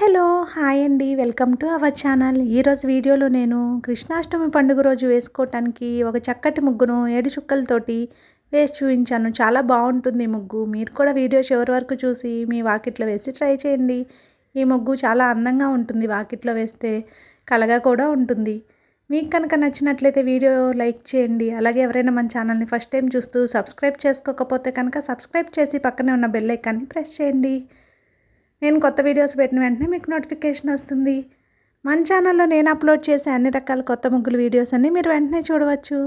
Hello! Hi అండి. Welcome to our channel. ఈరోజు వీడియోలో నేను కృష్ణాష్టమి పండుగ రోజు వేసుకోవటానికి ఒక చక్కటి ముగ్గును 7 చుక్కలతోటి వేసి చూపించాను. చాలా బాగుంటుంది ఈ ముగ్గు. మీరు కూడా వీడియో చివరి వరకు చూసి మీ వాకిట్లో వేసి ట్రై చేయండి. ఈ ముగ్గు చాలా అందంగా ఉంటుంది. వాకిట్లో వేస్తే కళగా కూడా ఉంటుంది. మీకు కనుక నచ్చినట్లయితే వీడియో లైక్ చేయండి. అలాగే ఎవరైనా మన ఛానల్ని ఫస్ట్ టైం చూస్తూ సబ్స్క్రైబ్ చేసుకోకపోతే కనుక సబ్స్క్రైబ్ చేసి పక్కనే ఉన్న బెల్ ఐకాన్ని ప్రెస్ చేయండి. నేను కొత్త వీడియోస్ పెట్టిన వెంటనే మీకు నోటిఫికేషన్ వస్తుంది. మన ఛానల్లో నేను అప్లోడ్ చేసే అన్ని రకాల కొత్త ముగ్గులు వీడియోస్ అన్నీ మీరు వెంటనే చూడవచ్చు.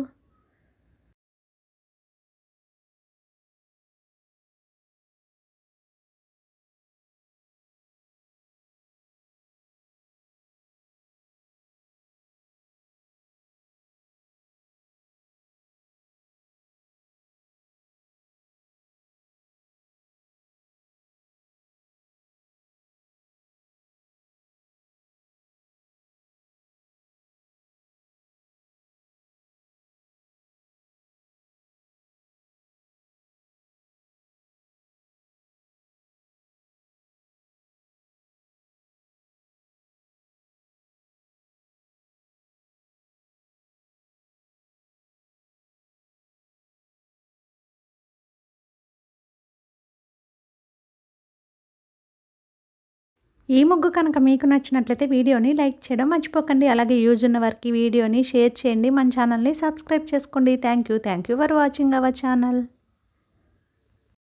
ఈ ముగ్గు కనుక మీకు నచ్చినట్లయితే వీడియోని లైక్ చేయడం మర్చిపోకండి. అలాగే యూజ్ ఉన్న వారికి వీడియోని షేర్ చేయండి. మన ఛానల్ని సబ్స్క్రైబ్ చేసుకోండి. Thank you for watching our channel.